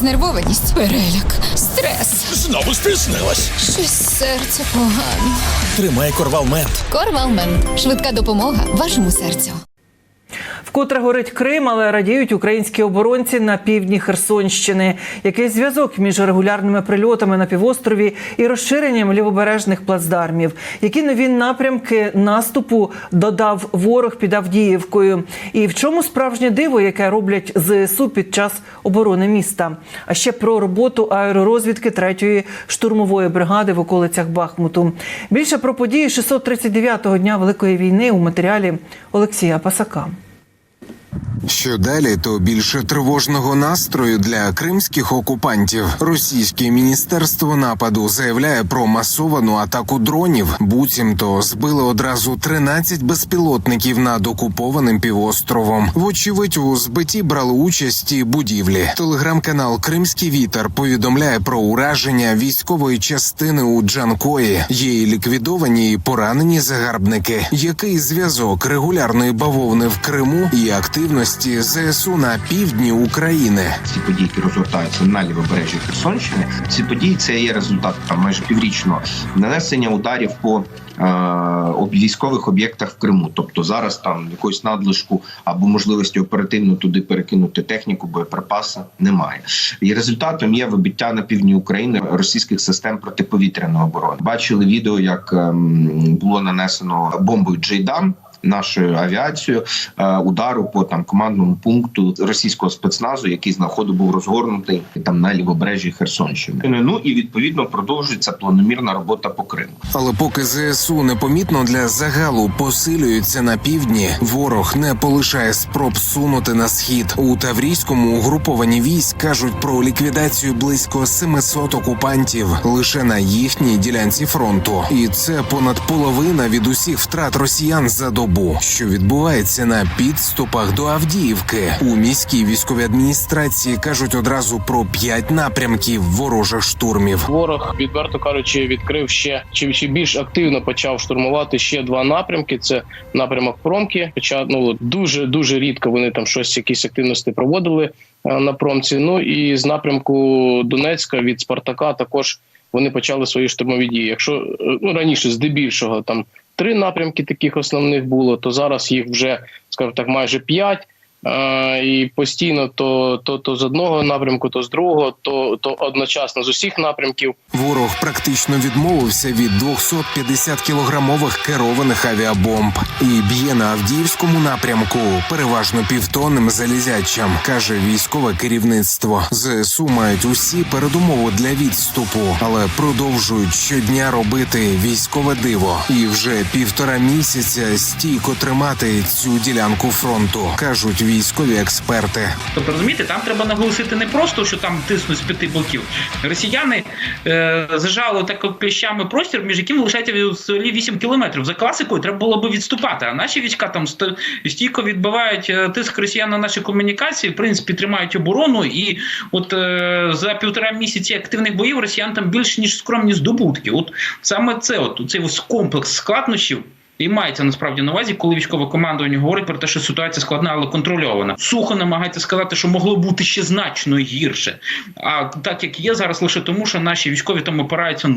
Знервованість, переляк, стрес. Знову спізнилась. Щось серце погано. Тримай Корвалмент. Корвалмент. Швидка допомога вашому серцю. Вкотре горить Крим, але радіють українські оборонці на півдні Херсонщини. Який зв'язок між регулярними прильотами на півострові і розширенням лівобережних плацдармів? Які нові напрямки наступу додав ворог під Авдіївкою? І в чому справжнє диво, яке роблять ЗСУ під час оборони міста? А ще про роботу аеророзвідки 3-ї штурмової бригади в околицях Бахмуту. Більше про події 639-го дня Великої війни у матеріалі Олексія Пасака. Що далі, то більше тривожного настрою для кримських окупантів. Російське міністерство нападу заявляє про масовану атаку дронів. Буцімто збили одразу 13 безпілотників над окупованим півостровом. Вочевидь, у збитті брали участь і будівлі. Телеграм-канал «Кримський вітер» повідомляє про ураження військової частини у Джанкої. Є і ліквідовані і поранені загарбники. Який зв'язок регулярної бавовни в Криму і активності ЗСУ на півдні України? Ці події, які розгортаються на лівобережжі Херсонщини, ці події – це є результат майже піврічного нанесення ударів по військових об'єктах в Криму. Тобто зараз там якоїсь надлишку або можливості оперативно туди перекинути техніку, боєприпаси немає. І результатом є вибиття на півдні України російських систем протиповітряної оборони. Бачили відео, як було нанесено бомбою «Джейдан», нашою авіацією, удару по командному пункту російського спецназу, який з находу був розгорнутий там на лівобережжі Херсонщини. Ну і відповідно продовжується планомірна робота по Криму. Але поки ЗСУ непомітно для загалу посилюються на півдні, ворог не полишає спроб сунути на схід. У Таврійському угруповані військ кажуть про ліквідацію близько 700 окупантів лише на їхній ділянці фронту. І це понад половина від усіх втрат росіян за добу. Що відбувається на підступах до Авдіївки. У міській військовій адміністрації кажуть одразу про 5 напрямків ворожих штурмів. Ворог, відверто кажучи, відкрив ще, чи більш активно почав штурмувати ще 2 напрямки. Це напрямок Промки. Хоча дуже рідко вони там якісь активності проводили на Промці. Ну і з напрямку Донецька від Спартака також вони почали свої штурмові дії. Якщо раніше здебільшого там 3 напрямки таких основних було, то зараз їх вже, скажімо так, майже 5. І постійно то з одного напрямку, то з другого, то одночасно з усіх напрямків. Ворог практично відмовився від 250-кілограмових керованих авіабомб і б'є на Авдіївському напрямку переважно півтонним залізячам, каже військове керівництво. ЗСУ мають усі передумови для відступу, але продовжують щодня робити військове диво. І вже 1,5 місяця стійко тримати цю ділянку фронту, кажуть військові експерти. Тобто, розумієте, там треба наголосити не просто, що там тиснуть з 5 боків. Росіяни зажали так кліщами простір, між яким лишається 8 кілометрів. За класикою треба було би відступати, а наші війська там стійко відбивають тиск росіян на наші комунікації, в принципі, тримають оборону, і от за 1,5 місяці активних боїв росіян там більш ніж скромні здобутки. От саме цей комплекс складнощів і мається насправді на увазі, коли військове командування говорить про те, що ситуація складна, але контрольована. Сухо намагається сказати, що могло бути ще значно гірше. А так, як є зараз, лише тому, що наші військові там опираються,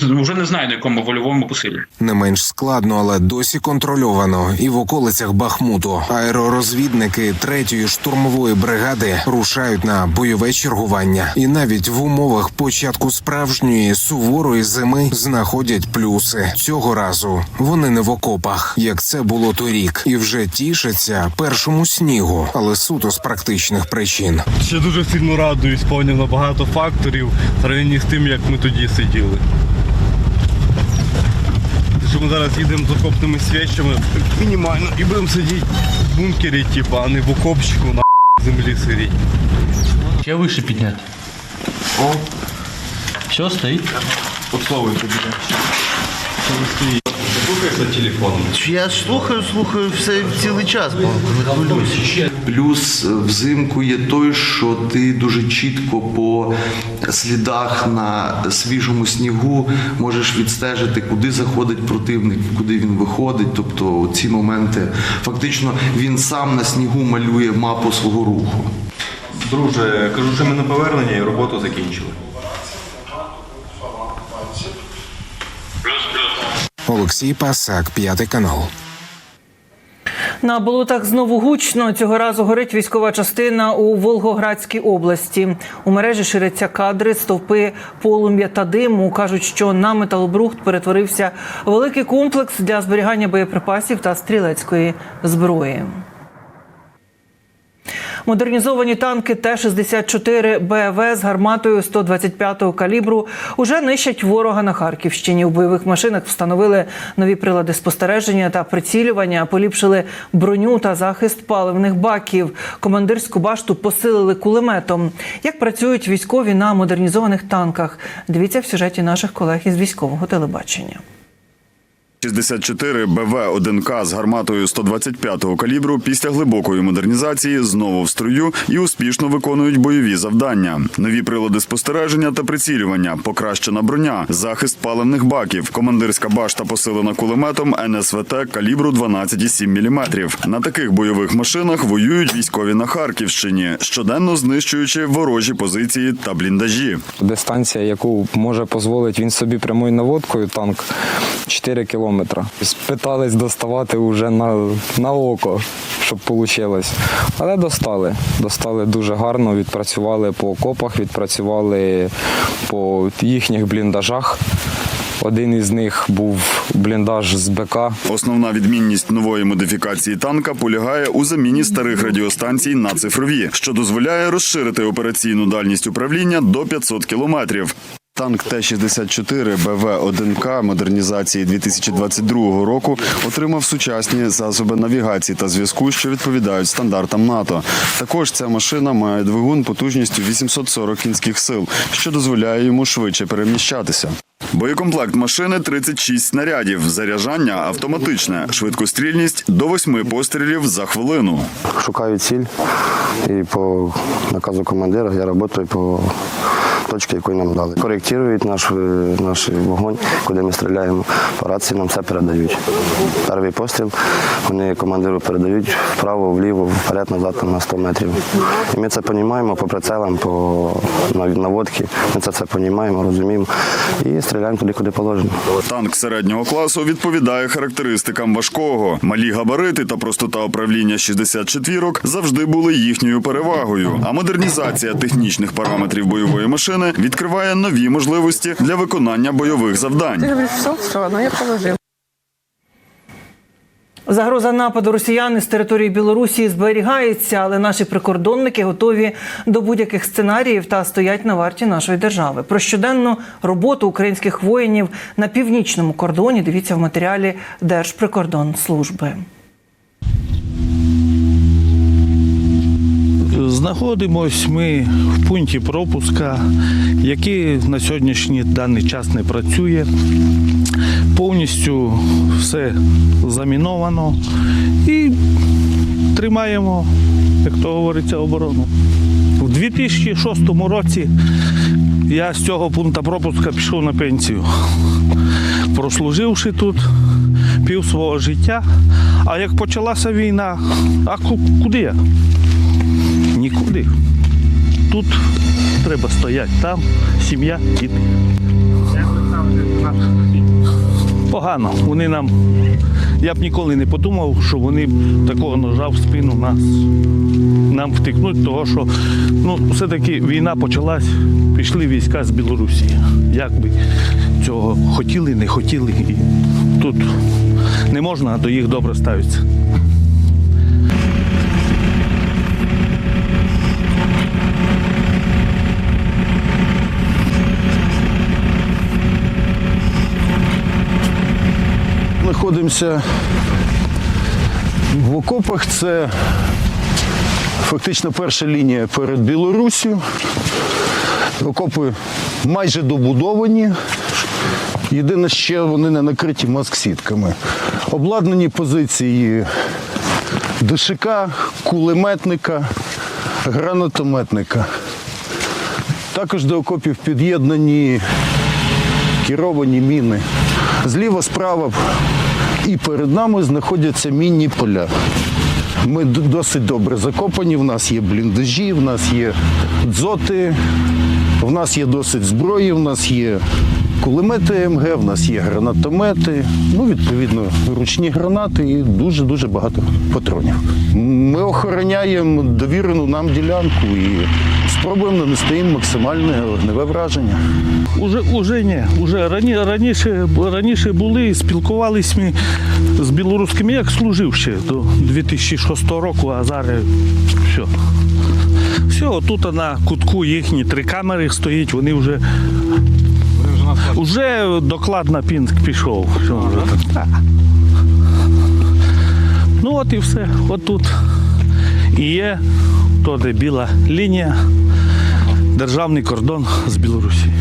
вже не знаю, на якому вольовому посилі. Не менш складно, але досі контрольовано. І в околицях Бахмуту аеророзвідники 3-ї штурмової бригади рушають на бойове чергування. І навіть в умовах початку справжньої суворої зими знаходять плюси. Цього разу вони не в окопах, як це було торік, і вже тішаться першому снігу, але суто з практичних причин. Ще дуже сильно радуюсь, сповнив на багато факторів, порівняно з тим, як ми тоді сиділи. Що ми зараз їдемо з окопними свічами мінімально і будемо сидіти в бункері, а не в окопчику на землі сиріть. Ще вище підняти. О. Все, стоїть. Пословуйте, буде. Слухаєш телефоном? Я слухаю все цілий час, бо не хвилююсь. Плюс взимку є той, що ти дуже чітко по слідах на свіжому снігу можеш відстежити, куди заходить противник, куди він виходить. Тобто ці моменти, фактично він сам на снігу малює мапу свого руху. Друже, кажу, це ми на повернення і роботу закінчили. Олексій Пасак, 5 канал. На болотах знову гучно. Цього разу горить військова частина у Волгоградській області. У мережі ширяться кадри, стовпи полум'я та диму. Кажуть, що на металобрухт перетворився великий комплекс для зберігання боєприпасів та стрілецької зброї. Модернізовані танки Т-64 БВ з гарматою 125-го калібру уже нищать ворога на Харківщині. У бойових машинах встановили нові прилади спостереження та прицілювання, поліпшили броню та захист паливних баків. Командирську башту посилили кулеметом. Як працюють військові на модернізованих танках? Дивіться в сюжеті наших колег із військового телебачення. 64 БВ-1К з гарматою 125-го калібру після глибокої модернізації знову в строю і успішно виконують бойові завдання. Нові прилади спостереження та прицілювання, покращена броня, захист паливних баків, командирська башта посилена кулеметом НСВТ калібру 12,7 мм. На таких бойових машинах воюють військові на Харківщині, щоденно знищуючи ворожі позиції та бліндажі. Дистанція, яку може дозволити він собі прямою наводкою, танк 4 кілометри. Питались доставати вже на око, щоб вийшло. Але достали. Достали дуже гарно, відпрацювали по окопах, відпрацювали по їхніх бліндажах. Один із них був бліндаж з БК. Основна відмінність нової модифікації танка полягає у заміні старих радіостанцій на цифрові, що дозволяє розширити операційну дальність управління до 500 кілометрів. Танк Т-64 БВ-1К модернізації 2022 року отримав сучасні засоби навігації та зв'язку, що відповідають стандартам НАТО. Також ця машина має двигун потужністю 840 кінських сил, що дозволяє йому швидше переміщатися. Боєкомплект машини – 36 снарядів, заряджання автоматичне, швидкострільність до 8 пострілів за хвилину. Шукаю ціль і по наказу командира я працюю по точки, яку нам дали. Коректують наш вогонь, куди ми стріляємо. По рації нам все передають. Перший постріл вони командиру передають вправо, вліво, вперед, назад на 100 метрів. І ми це розуміємо по прицелам, по наводці. Ми це все розуміємо, розуміємо і стріляємо туди, куди положено. Танк середнього класу відповідає характеристикам важкого. Малі габарити та простота управління 64-ок завжди були їхньою перевагою. А модернізація технічних параметрів бойової машини відкриває нові можливості для виконання бойових завдань. Ти говориш, все, ну я положив. Загроза нападу росіян з території Білорусі зберігається, але наші прикордонники готові до будь-яких сценаріїв та стоять на варті нашої держави. Про щоденну роботу українських воїнів на північному кордоні дивіться в матеріалі Держприкордонслужби. Знаходимось ми в пункті пропуска, який на сьогоднішній даний час не працює. Повністю все заміновано і тримаємо, як то говориться, оборону. У 2006 році я з цього пункту пропуска пішов на пенсію, прослуживши тут пів свого життя. А як почалася війна, а куди я? Нікуди. Тут треба стояти, там сім'я, діти. Погано. Вони нам, я б ніколи не подумав, що вони такого ножа в спину нам втикнуть, того що все-таки війна почалась, пішли війська з Білорусі. Як би цього хотіли, не хотіли. І тут не можна до їх добре ставитися. Знаходимося в окопах. Це фактично перша лінія перед Білоруссю. Окопи майже добудовані. Єдине, ще вони не накриті маск-сітками. Обладнані позиції ДШК, кулеметника, гранатометника. Також до окопів під'єднані керовані міни. Зліва, справа і перед нами знаходяться мінні поля. Ми досить добре закопані, в нас є бліндажі, в нас є дзоти, в нас є досить зброї, в нас є кулемети МГ, в нас є гранатомети, відповідно, ручні гранати і дуже-дуже багато патронів. Ми охороняємо довірену нам ділянку і спробуємо нанести їм максимальне огневе враження. Уже раніше були, спілкувалися ми з білоруськими, як служив ще до 2006 року, а зараз все. Все, тут на кутку їхні 3 камери стоять, вони вже доклад на Пінськ пішов. Так. От і все. От тут і є, де біла лінія, державний кордон з Білорусі.